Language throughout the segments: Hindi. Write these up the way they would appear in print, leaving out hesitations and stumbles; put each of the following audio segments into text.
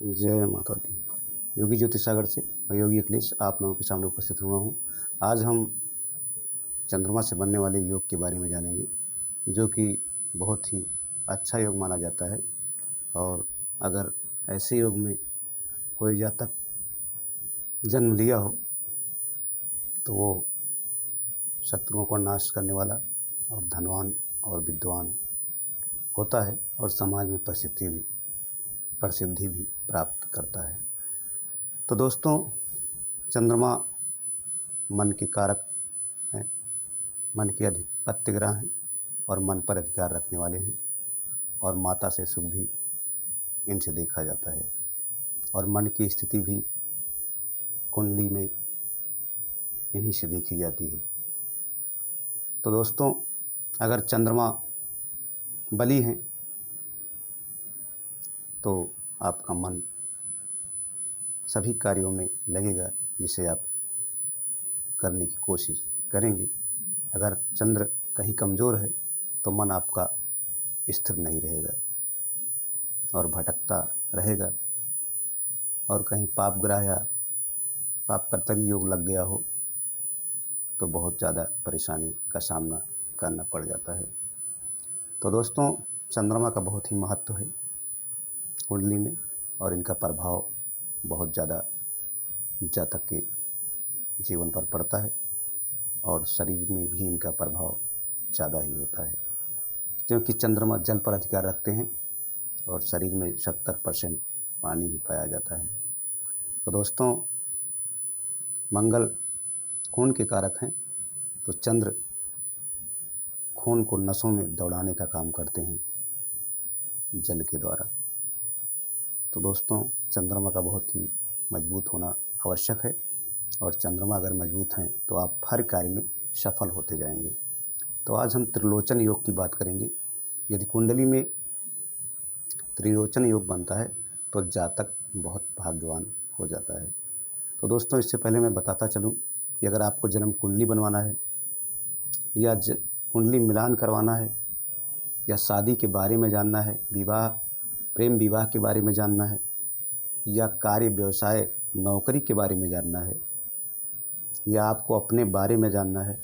जय माता दी। योगी ज्योति सागर से मैं योगी अखिलेश आप लोगों के सामने उपस्थित हुआ हूँ। आज हम चंद्रमा से बनने वाले योग के बारे में जानेंगे, जो कि बहुत ही अच्छा योग माना जाता है। और अगर ऐसे योग में कोई जातक जन्म लिया हो तो वो शत्रुओं को नाश करने वाला और धनवान और विद्वान होता है और समाज में प्रसिद्धि भी प्राप्त करता है। तो दोस्तों, चंद्रमा मन के कारक हैं, मन के अधिपत्य ग्रह हैं और मन पर अधिकार रखने वाले हैं, और माता से सुख भी इनसे देखा जाता है, और मन की स्थिति भी कुंडली में इन्हीं से देखी जाती है। तो दोस्तों, अगर चंद्रमा बली हैं तो आपका मन सभी कार्यों में लगेगा जिसे आप करने की कोशिश करेंगे। अगर चंद्र कहीं कमज़ोर है तो मन आपका स्थिर नहीं रहेगा और भटकता रहेगा, और कहीं पाप ग्रह या पाप कर्तरी योग लग गया हो तो बहुत ज़्यादा परेशानी का सामना करना पड़ जाता है। तो दोस्तों, चंद्रमा का बहुत ही महत्व है कुंडली में, और इनका प्रभाव बहुत ज़्यादा जातक के जीवन पर पड़ता है, और शरीर में भी इनका प्रभाव ज़्यादा ही होता है, क्योंकि चंद्रमा जल पर अधिकार रखते हैं और शरीर में 70% पानी ही पाया जाता है। तो दोस्तों, मंगल खून के कारक हैं, तो चंद्र खून को नसों में दौड़ाने का काम करते हैं जल के द्वारा। तो दोस्तों, चंद्रमा का बहुत ही मजबूत होना आवश्यक है, और चंद्रमा अगर मजबूत हैं तो आप हर कार्य में सफल होते जाएंगे। तो आज हम त्रिलोचन योग की बात करेंगे। यदि कुंडली में त्रिलोचन योग बनता है तो जातक बहुत भाग्यवान हो जाता है। तो दोस्तों, इससे पहले मैं बताता चलूं कि अगर आपको जन्म कुंडली बनवाना है या कुंडली मिलान करवाना है, या शादी के बारे में जानना है, प्रेम विवाह के बारे में जानना है, या कार्य व्यवसाय नौकरी के बारे में जानना है, या आपको अपने बारे में जानना है,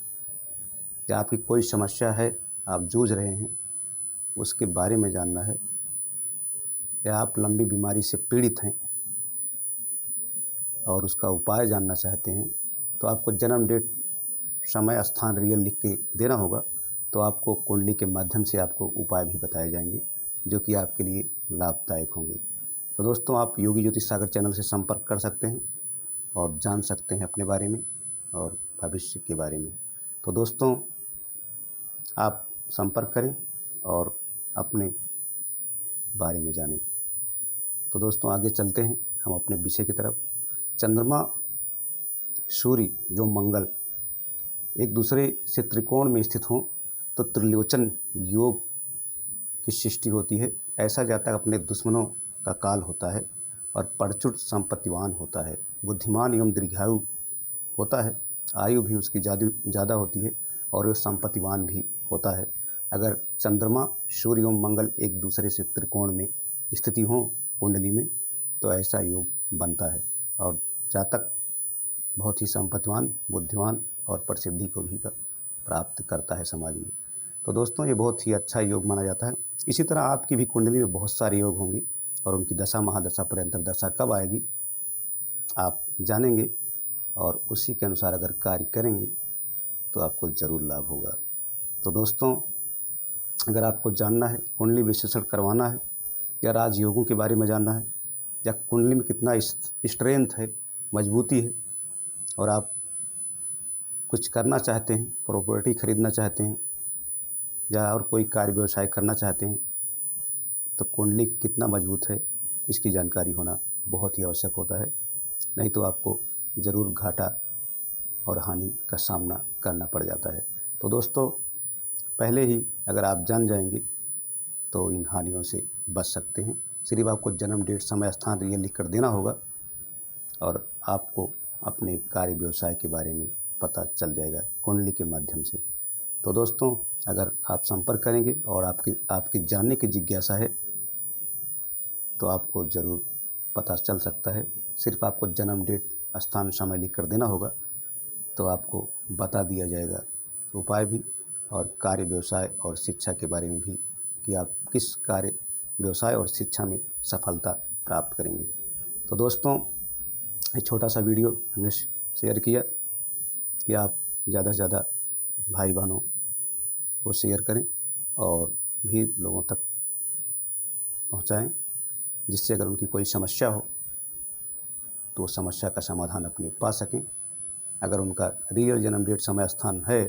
या आपकी कोई समस्या है आप जूझ रहे हैं उसके बारे में जानना है, या आप लंबी बीमारी से पीड़ित हैं और उसका उपाय जानना चाहते हैं, तो आपको जन्म डेट, समय, स्थान रियल लिख के देना होगा। तो आपको कुंडली के माध्यम से आपको उपाय भी बताए जाएंगे जो कि आपके लिए लाभदायक होंगे। तो दोस्तों, आप योगी ज्योतिष सागर चैनल से संपर्क कर सकते हैं और जान सकते हैं अपने बारे में और भविष्य के बारे में। तो दोस्तों, आप संपर्क करें और अपने बारे में जानें। तो दोस्तों, आगे चलते हैं हम अपने विषय की तरफ। चंद्रमा, सूर्य जो मंगल एक दूसरे से त्रिकोण में स्थित हों तो त्रिलोचन योग की सृष्टि होती है। ऐसा जातक अपने दुश्मनों का काल होता है और प्रचुर संपत्तिवान होता है, बुद्धिमान एवं दीर्घायु होता है, आयु भी उसकी ज़्यादा होती है, और वो संपत्तिवान भी होता है। अगर चंद्रमा, सूर्य एवं मंगल एक दूसरे से त्रिकोण में स्थिति हो कुंडली में तो ऐसा योग बनता है, और जातक बहुत ही संपत्तिवान, बुद्धिमान और प्रसिद्धि को भी प्राप्त करता है समाज में। तो दोस्तों, ये बहुत ही अच्छा योग माना जाता है। इसी तरह आपकी भी कुंडली में बहुत सारे योग होंगे, और उनकी दशा महादशा पर अंतर्दशा कब आएगी आप जानेंगे, और उसी के अनुसार अगर कार्य करेंगे तो आपको ज़रूर लाभ होगा। तो दोस्तों, अगर आपको जानना है, कुंडली विश्लेषण करवाना है, या राजयोगों के बारे में जानना है, या कुंडली में कितना स्ट्रेंथ है, मजबूती है, और आप कुछ करना चाहते हैं, प्रॉपर्टी खरीदना चाहते हैं, या और कोई कार्य व्यवसाय करना चाहते हैं, तो कुंडली कितना मजबूत है इसकी जानकारी होना बहुत ही आवश्यक होता है। नहीं तो आपको ज़रूर घाटा और हानि का सामना करना पड़ जाता है। तो दोस्तों, पहले ही अगर आप जान जाएंगे तो इन हानियों से बच सकते हैं। सिर्फ आपको जन्म डेट, समय, स्थान रियल लिख कर देना होगा, और आपको अपने कार्य व्यवसाय के बारे में पता चल जाएगा कुंडली के माध्यम से। तो दोस्तों, अगर आप संपर्क करेंगे और आपकी जानने की जिज्ञासा है तो आपको ज़रूर पता चल सकता है। सिर्फ आपको जन्म डेट, स्थान, समय लिख कर देना होगा, तो आपको बता दिया जाएगा उपाय भी और कार्य, व्यवसाय और शिक्षा के बारे में भी कि आप किस कार्य, व्यवसाय और शिक्षा में सफलता प्राप्त करेंगे। तो दोस्तों, एक छोटा सा वीडियो हमने शेयर किया कि आप ज़्यादा से ज़्यादा भाई बहनों को शेयर करें और भी लोगों तक पहुंचाएं, जिससे अगर उनकी कोई समस्या हो तो उस समस्या का समाधान अपने पा सकें। अगर उनका रियल जन्म डेट, समय, स्थान है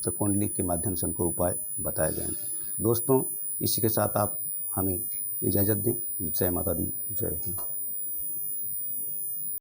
तो कुंडली के माध्यम से उनको उपाय बताए जाएंगे। दोस्तों, इसी के साथ आप हमें इजाज़त दें। जय माता दी, जय हिंद।